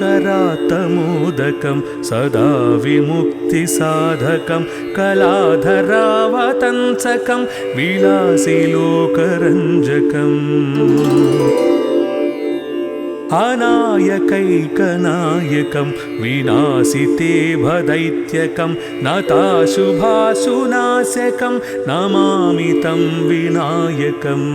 करात्तमोदकं सदा विमुक्तिसाधकं कलाधरावतंसकं विलासिलोकरञ्जकम् अनायकैकनायकं विनाशिते भदैत्यकं नताशुभाशुनाशकं नमामि तं विनायकम्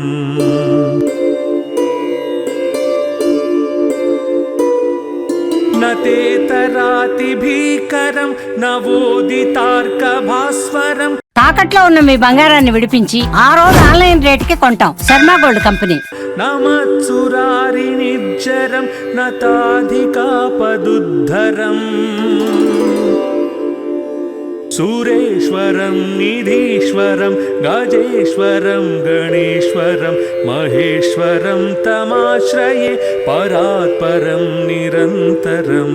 न तेतराति भीकरं नवोदितार्कभास्वरं తాకట్లో ఉన్న మీ బంగారాన్ని విడిపించి ఆ రోజు ఆన్లైన్ రేటుకే కొంటాం. Sharma gold company. నమత్సురారి నిర్జరం నతాధికాపదుద్ధరం సురేశ్వరం నిధీశ్వరం గజేశ్వరం గణేశ్వరం మహేశ్వరం తమాశ్రయే పరాత్పరం నిరంతరం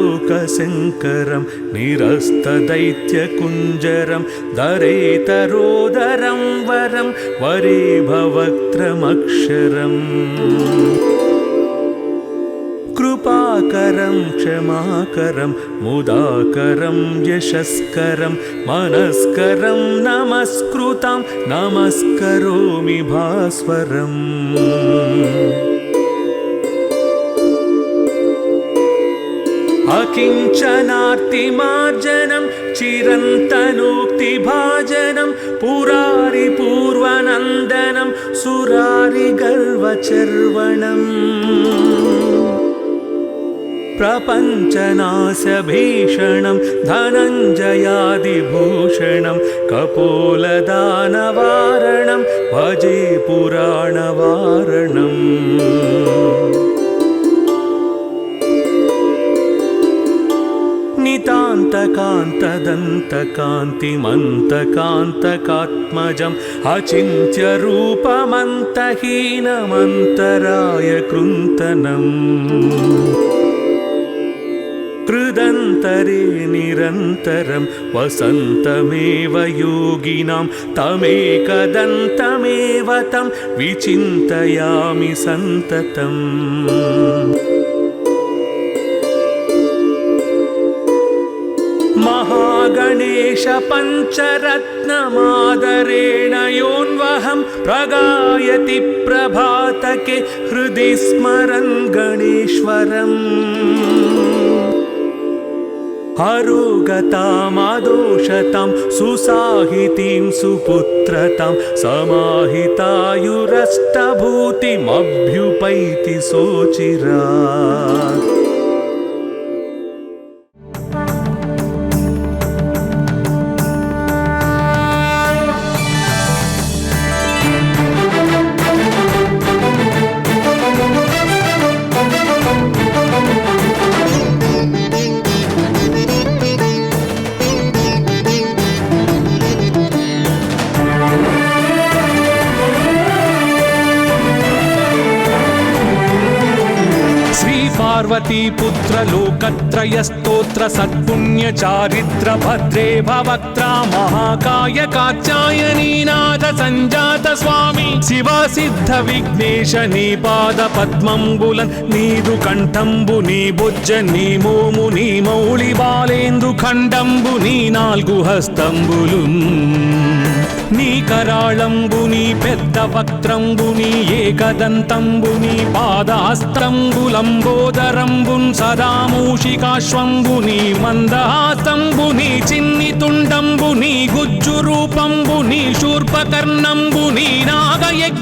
समस्तलोकशङ्करं निरस्तदैत्यकुञ्जरं दरेतरोदरं वरं वरे भवक्त्रमक्षरम् कृपाकरं क्षमाकरं मुदाकरं यशस्करं मनस्करं नमस्कृतं नमस्करोमि भास्वरम् अकिञ्चनार्तिमार्जनं चिरन्तनोक्तिभाजनं पुरारिपूर्वनन्दनं सुरारिगर्वचर्वणम् प्रपञ्चनाशभीषणं धनञ्जयादिभूषणं कपोलदानवारणं भजे पुराणवारणम् नितान्तकान्तदन्तकान्तिमन्तकान्तकात्मजम् अचिन्त्यरूपमन्तहीनमन्तराय कृन्तनम् कृदन्तरे निरन्तरं वसन्तमेव योगिनां तमेकदन्तमेव तं विचिन्तयामि सन्ततम् महागणेश पञ्चरत्नमादरेण योऽन्वहं प्रगायति प्रभातके हृदि स्मरन् गणेश्वरम् अरोगतामदोषतां सुसाहितीं सुपुत्रतां समाहितायुरष्टभूतिमभ्युपैति सोचिरात् पार्वती पुत्र लोकत्रय स्तोत्र सत्पुण्य चारित्र भद्रे भवक्त्रा महाकाय कात्यायनीनाथ संजात स्वामी शिव सिद्ध विघ्नेश नी पाद पद्मंबुलन् नीदु कंठंबु नी भुज नी मोमु नी मौळि बालेंदु खंडंबु नी नाल्गु हस्तंबुलुन् నీ కరాళంబుని పెద్ద వక్త్రంబుని ఏకదంతంబుని పాదహస్త్రంబులంబోదరంబున్ సదామూషికాశ్వంబుని మందహాసంబుని చిన్ని తుండంబుని గుజ్జు రూపంబుని శూర్పకర్ణంబుని నాగయజ్ఞోపవీతంబుని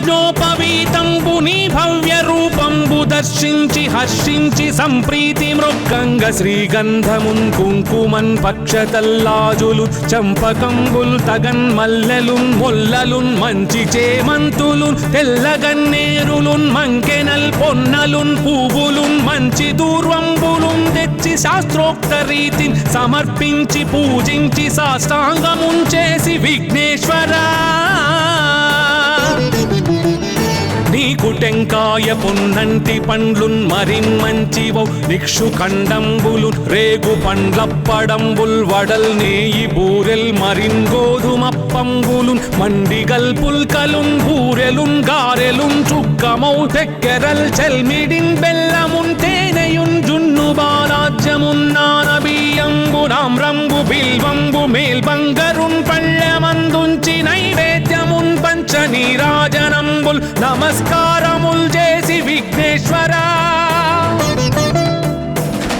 భవ్య రూపంబు దర్శించి హర్షించి సంప్రీతి మృక్కంగ శ్రీగంధమున్ కుంకుమన్ పక్షతల్లాజులు చంపకంబుల్ తగన్ మల్లెలు మొల్లలున్ మంచి చేమంతులున్ తెల్లగన్నేరులున్ మంకెనల్ పొన్నలున్ పువ్వులున్ మంచి దూర్వంబులున్ తెచ్చి శాస్త్రోక్త రీతిని సమర్పించి పూజించి సాష్టాంగమున్ చేసి విఘ్నేశ్వర నీకు టెంకాయ పొన్నంటి పండ్లున్ మరిన్మంచివౌ నిక్షు ఖండంబులు రేగు పండ్లప్పడంబుల్ వడల్ నేయి బూరెల్ మరిన్ గోధుమప్పంబులు మండిగల్ పుల్కలున్ బూరెలున్ గారెలున్ చుక్కమౌ తెక్కెరల్ చెల్మిడిన్ బెల్లమున్ తేనెయున్ జున్ను బాలాజ్యమున్నాన బియ్యంబు నామ్రంబు బిల్వంబు మేల్బంగరున్ పళ్ళెమందుంచి నైవేద్యమున్ పంచ నీరాజనంబుల్ నమస్కారముల్ చేసి విఘ్నేశ్వరా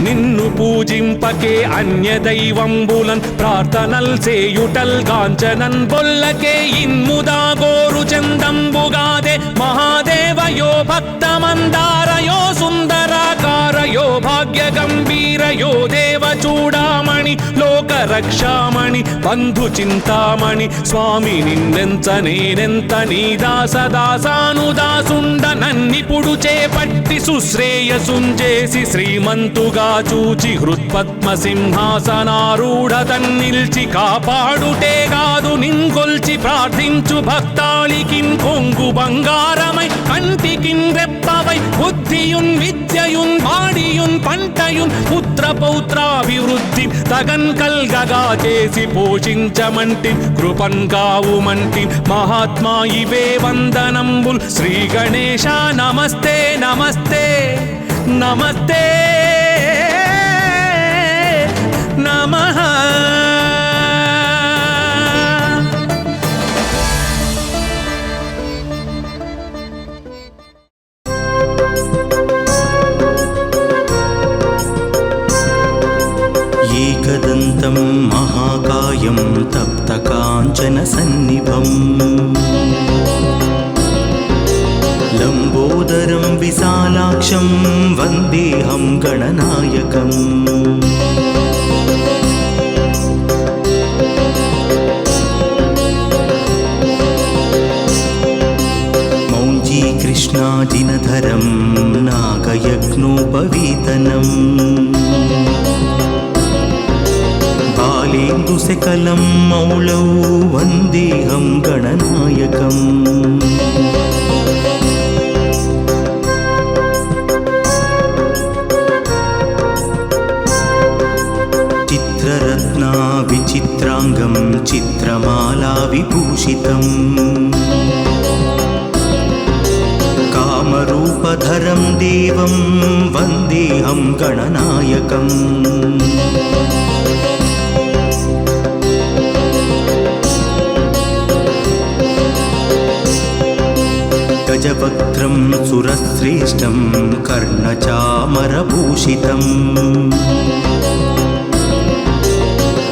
నిన్ను పూజింపకే అన్య దైవంబులన్ ప్రార్థనల్ సేయుటల్ గాంచనన్ బొల్లకే ఇన్ముదా గోరు చందంబుగాదే మహాదేవయో భక్తమందారయో సుందరాకారయో భాగ్య గంభీరయో దేవ చూడామణి లోక రక్షామణి బంధు చింతామణి స్వామి నిన్నెంత నేనెంత నీ దాసదాసానుదాసుండ నన్నిపుడు చేపట్టి సుశ్రేయసుంజేసి శ్రీమంతుగా చూచి హృత్పద్మ సింహాసనారూఢ తన్నిల్చి కాపాడుటే కాదు నిన్గొల్చి ప్రార్థించు భక్తాళికిన్ కొంగు బంగారమై కంటికిన్ రెప్పవై బుద్ధియున్ విద్యయున్ వాడియున్ పంటయున్ పుత్ర పౌత్రాభివృద్ధి తగన్ కల్గగా చేసి పోషించమంటి కృపన్ కావుమంటి మహాత్మా ఇవే వందనంబుల్ శ్రీ గణేశ నమస్తే నమస్తే నమస్తే నమః ఏకదంతం మహాకాయం తప్తకాంచన సన్నిభం లంబోదరం విశాలాక్షం వందేహం గణనాయకం మౌంజీ కృష్ణాజినధరం నాగయజ్ఞోపవీతనం బాలేందుశకలం మౌళౌ వందేహం గణనాయకం చిత్రరత్నా విచిత్రాంగం చిత్రమాలా విభూషితం కామరూపధరం దేవం వందేహం గణనాయకం గజవక్త్రం సురశ్రేష్టం కర్ణచామరభూషితం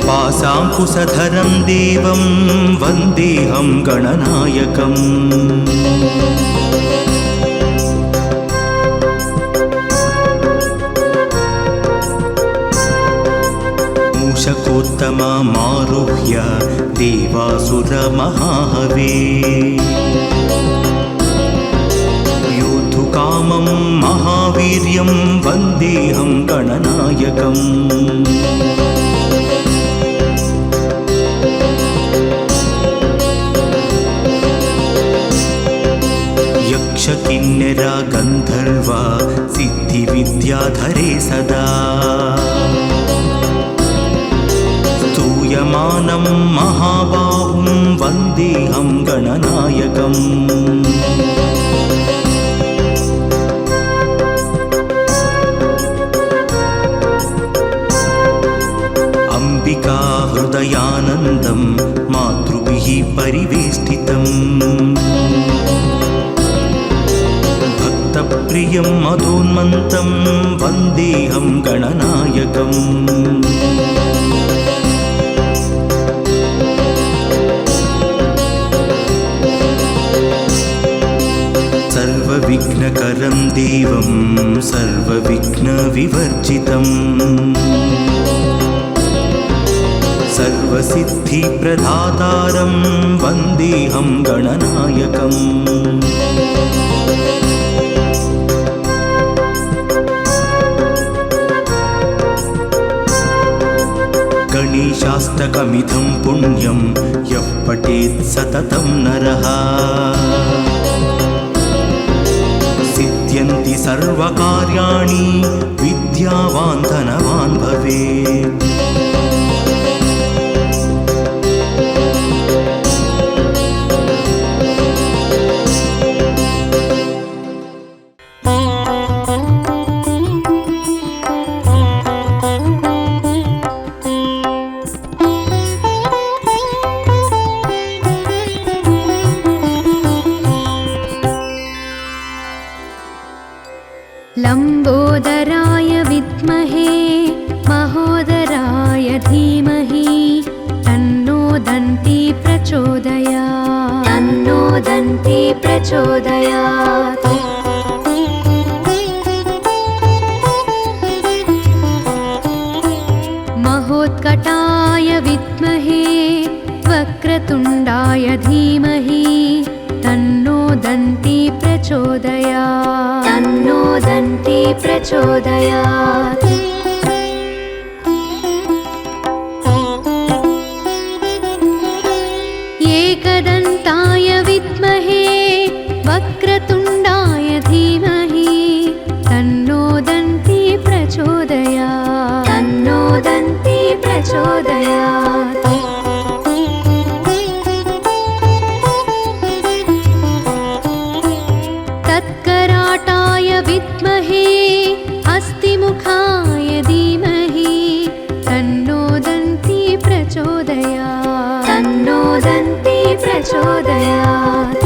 పాశాంకుశధరం దేవం వందేహం గణనాయకం మూషకోత్తమమారుహ్య దేవాసురమహాహవే యోద్ధుకామం మహావీర్యం వందేహం గణనాయకం యక్షకిన్నెర గంధర్వ సిద్ధి విద్యాధరే సదా స్తూయమానం మహాబాహుం వందేహం గణనాయకం అంబికా హృదయానందం మాతృభిః పరివేష్టితం భక్తప్రియం మధోన్మంతం వందేహం గణనాయకం సర్వవిఘ్నకరం దేవం సర్వవిఘ్నవివర్జితం సర్వసిద్ధిప్రదాతారం వందేహం గణనాయకం గణేశాష్టకమిదం పుణ్యం యః పఠేత్ సతతం నరః सिद्ध्यन्ति सर्वकार्याणि विद्यावान् धनवान् भवेत्। लम्बोदराय विद्महे महोदराय धीमहि तन्नो दन्ती प्रचोदयात्। तन्नो दन्ती प्रचोदयात्। महोत्कटाय विद्महे वक्रतुण्डाय धीमहि तन्नो दन्ती प्रचोदयात्। तन्नो दन्ती प्रचोदयात्। एकदन्ताय विद्महे वक्रतुण्डाय धीमहि तन्नो दन्ती प्रचोदयात्। तन्नो दन्ती प्रचोदयात्। तत्कराटाय विद्महे हस्तिमुखाय धीमहि तन्नो दन्ती प्रचोदयात्। तन्नो दन्ती प्रचोदयात्।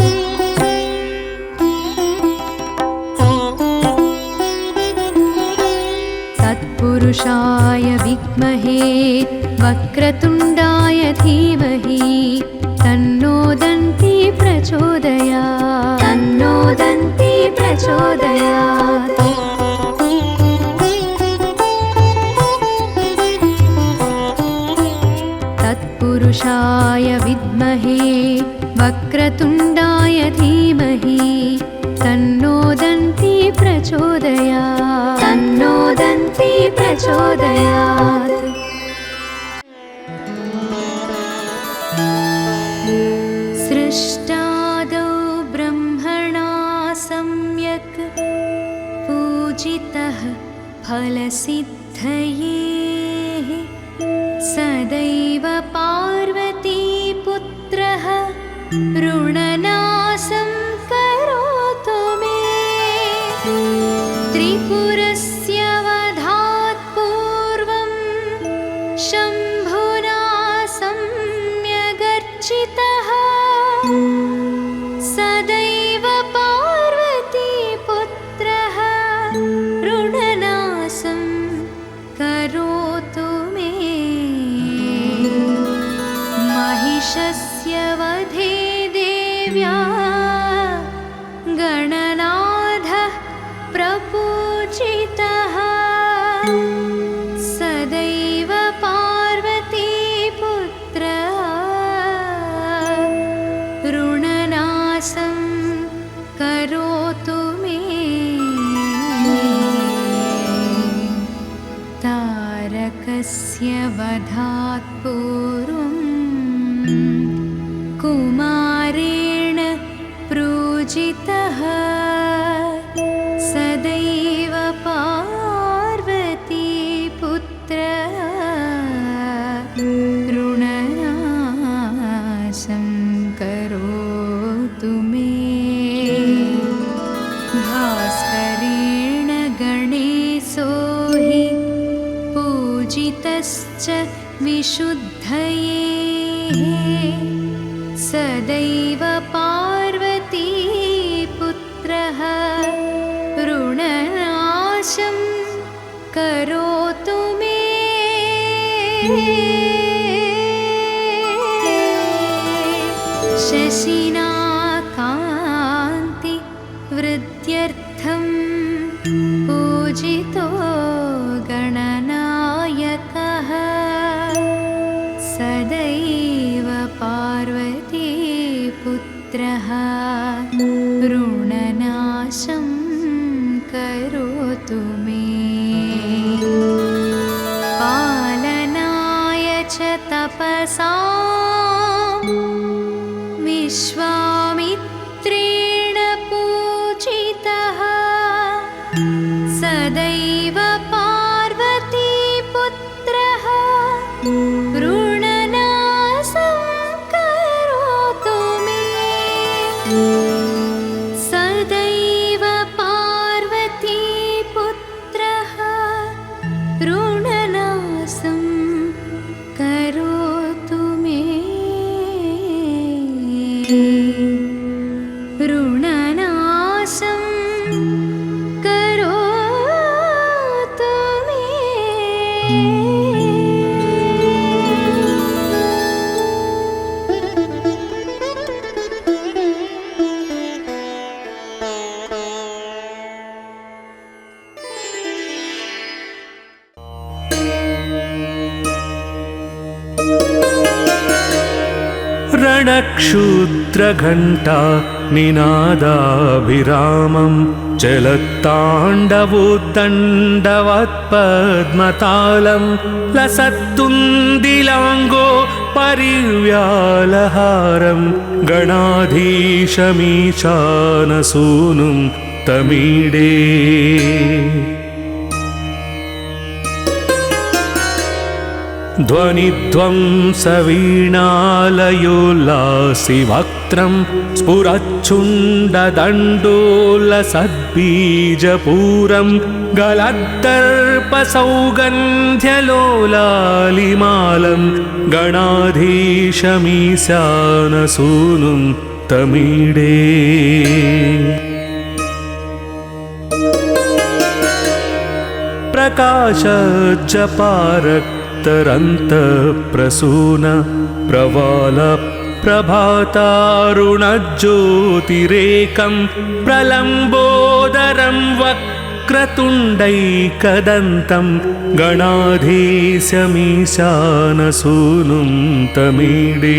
तत्पुरुषाय विद्महे वक्रतुण्डाय धीमहि तन्नो दन्ती प्रचोदयात्। तन्नो दन्ती प्रचोदयात्। तत्पुरुषाय विद्महे वक्रतुण्डाय धीमहि तन्नो दन्ती प्रचोदयात्। तन्नो दन्ती प्रचोदयात्। सृष्टादौ ब्रह्मणा सम्यक् पूजितः फलसिद्धये सदैव पार्वतीपुत्रः ऋणनाशं करोतु मे। त्रिपुरस्य वधात् पूर्वं शम्भुना सम्यगर्चितः सदैव पार्वतीपुत्रः ऋणनाशं करोतु मे। महिषस्य वधे देव्या गणनाथः प्रपूजितः सदैव पार्वतीपुत्रः ऋणनाशं करोतु मे। तारकस्य वधात् पूर्वं कुमारेण पूजितः सदैव पार्वतीपुत्रः ऋणनाशं करोतु मे। भास्करेण गणेशो हि पूजितश्च विशुद्धये सदैव पार्वतीपुत्रः ऋणनाशं करोतु मे। शशिना कान्ति वृद्ध्यर्थं पूजितो गणनायकः सदैव पार्वतीपुत्रः ऋणनाशं करोतु मे। पालनाय च तपसां विश्वामित्रेण पूजितः रणक्षुद्रघण्टा निनादाभिरामं चलत्ताण्डवोद्दण्डवत्पद्मतालं लसत्तुन्दिलाङ्गो परिव्यालहारं गणाधीशमीशानसूनुं तमीडे ध्वनिध्वंसवीणालयोल्लासि वक्त्रं स्फुरच्छुण्डदण्डोलसद्बीजपूरं गलद्दर्पसौगन्ध्यलोलालिमालं गणाधीशमीशानसूनुं तमीडे प्रकाशजपारक्तरन्तप्रसून प्रवाल प्रभातारुणज्योतिरेकं प्रलम्बोदरं वक्रतुण्डैकदन्तं गणाधीशमीशानसूनुं तमीडे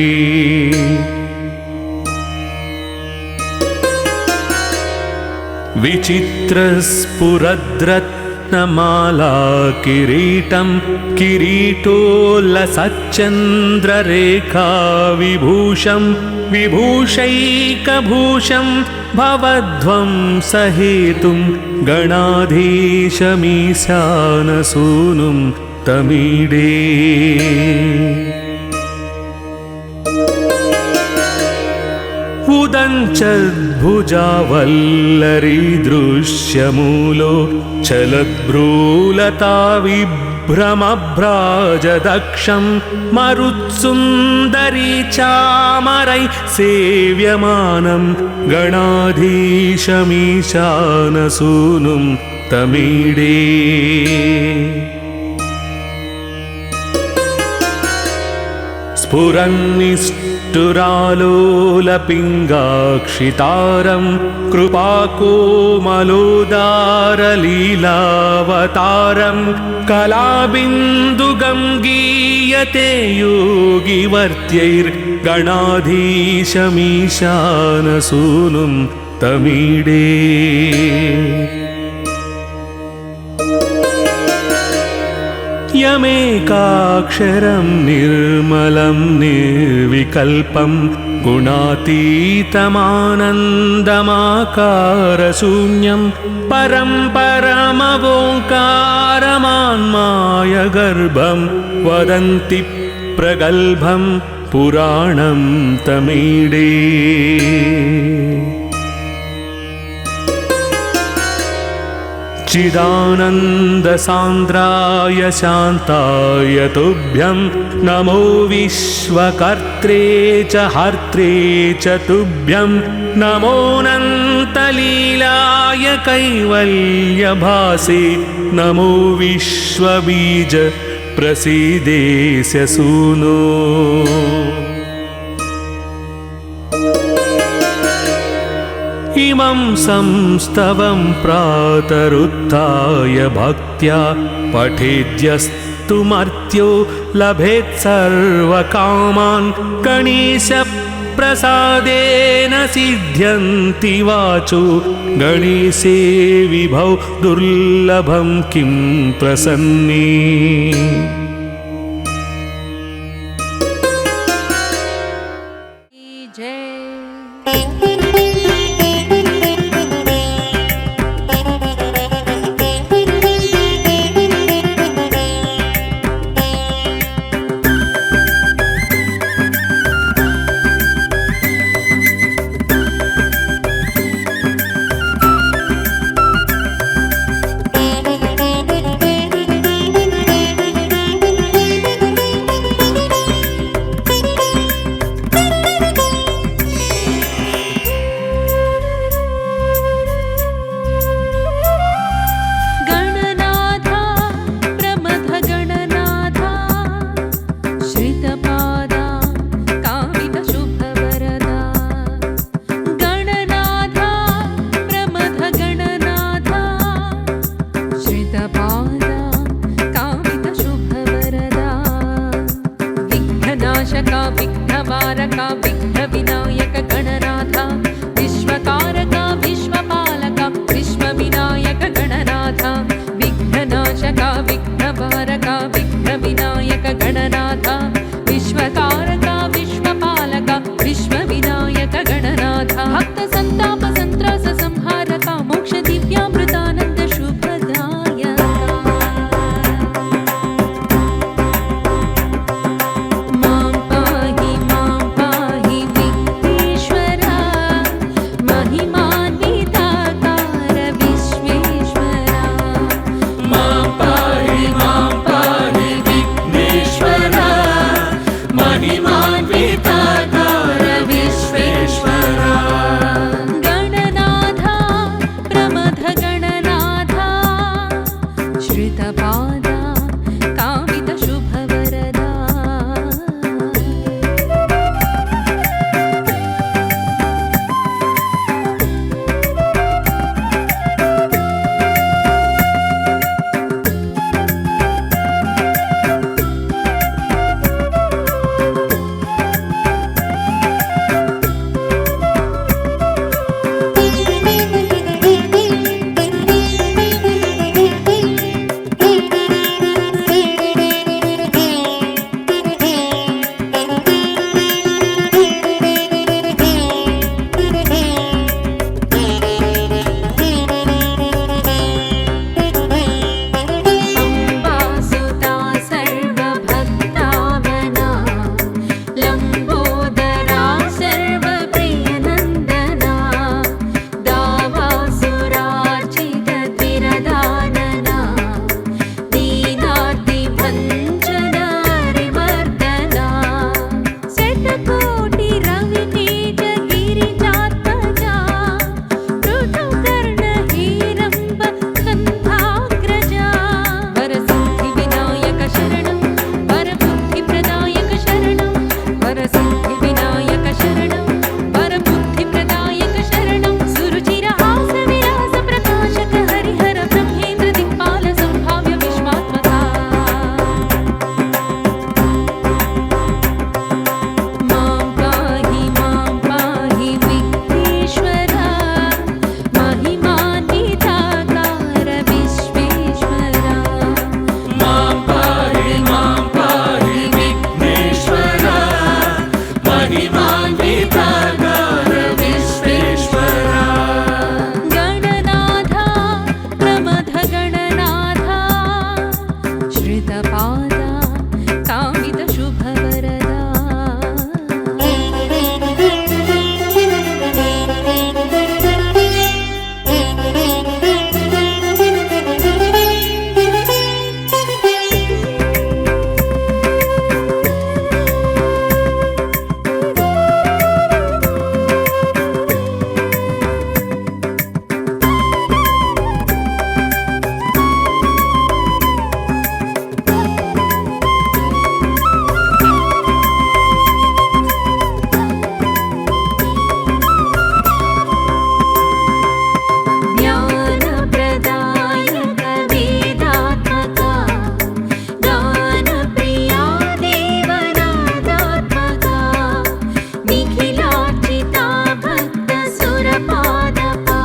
विचित्रस्फुरद्रत्नमाला किरीटं किरीटोल्लसच्चन्द्ररेखा विभूषं विभूषैकभूषं भवध्वंसहेतुं गणाधीशमीशानसूनुं तमीडे उदञ्चद्भुजावल्लरीदृश्यमूलो चलद्भ्रूलताविभ्रमभ्राजदक्षं मरुत्सुन्दरी चामरै सेव्यमानं गणाधीशमीशानसूनुं तमीडे स्फुरन्निष्ठुरालोलपिङ्गाक्षितारं कृपाकोमलोदारलीलावतारं कलाबिन्दुगं गीयते योगिवर्त्यैर्गणाधीशमीशानसूनुं तमीडे यमेकाक्षरं निर्मलं निर्विकल्पं गुणातीतमानन्दमाकारशून्यं परं परमवोङ्कारमान्मायगर्भं वदन्ति प्रगल्भं पुराणं तमीडे चिदानन्दसान्द्राय शान्ताय तुभ्यं नमो विश्वकर्त्रे च हर्त्रे च तुभ्यं नमोऽनन्तलीलाय कैवल्यभासे नमो विश्वबीज प्रसीदेस्य सूनो इमं संस्तवं प्रातरुत्थाय भक्त्या पठेद्यस्तु मर्त्यो लभेत् सर्वकामान् गणेशप्रसादेन सिद्ध्यन्ति वाचो गणेशे विभौ दुर्लभं किं प्रसन्ने विघ्ननाशका विघ्नवारा विघ्नहारका विघ्नविनायक गणनाथ विश्वकारका विश्वपालका विश्वविनायक गणनाथ विघ्ननाशका विघ्नहारका विघ्नविनायक गणनाथ विश्वकारका विश्वपालका विश्वविनायक गणनाथ भक्त संताप संत्रास संहारका मोक्ष दिव्यामृतानंद शुभदायका मां पाहि विघ्नेश्वरा महिमान्विताकार विश्वेश्वरा मां पाहि विघ्नेश्वरा महिमान्विताकार विश्वेश्वरा गणनाथ प्रमथ गणनाथ श्रितपादा कामित शुभवरदा अम्बासुता सर्वभक्तावना लम्बोदरा सर्वप्रियनन्दना दावासुरार्चितद्विरदानना दीनार्तिभञ्जना हरिवर्धना शतकोटि रवितेज गिरिजात्मजा ऋतुकर्ण हीरम्ब गन्धाग्रजा वरसिद्धि विनायक शरणं वरबुद्धिप्रदायक शरणं वरसिद्धि विनायक शरणं वरबुद्धिप्रदायक शरणं सुरुचिरहास विलास प्रकाशक हरिहर ब्रह्मेन्द्र दिक्पाल संभाव्य विश्वात्मका मां पाहि विघ्नेश्वरा महिमान्विताकार विश्वेश्वरा मां पाहि विघ्नेश्वरा महिमान्विताकार विश्वेश्वरा गणनाथ प्रमथ गणनाथ श्रितपादा कामित शुभवरदा ज्ञानप्रदायक वेदात्मका गानप्रिया देवनादात्मका निखिलार्चिता भक्तसुरपादपा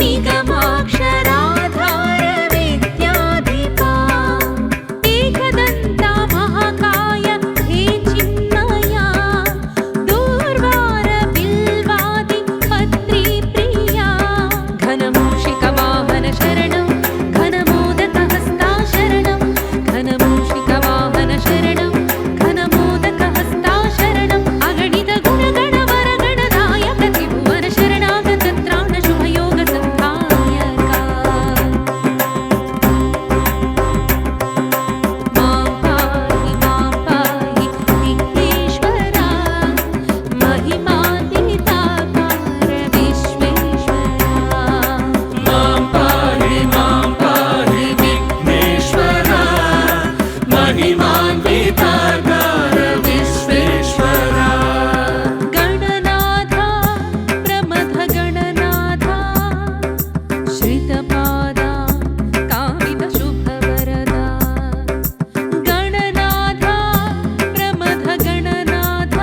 निगमाक्षराधार विद्याधिपा एकदन्ता महाकाय हे चिन्मया दूर्वार बिल्वादि पत्री प्रिया घनमूषिकवाहन शरणं घनमोदकहस्ता शरणं घनमूषिकवाहन शरणं घनमोदकहस्ता शरणं अगणित गुणगणवरगणनायक त्रिभुवन शरणागत त्राण शुभयोग संधायका मां पाहि विघ्नेश्वरा महिमान्विताकार विश्वेश्वरा मां पाहि विघ्नेश्वरा महिमान्विताकार विश्वेश्वरा गणनाथ प्रमथ गणनाथ श्रितपादा कामित शुभवरदा गणनाथ प्रमथ गणनाथ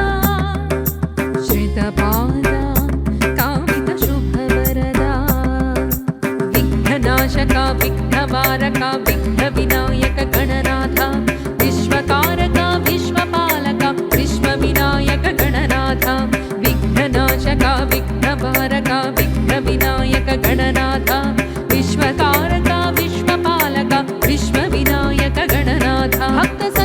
భక్త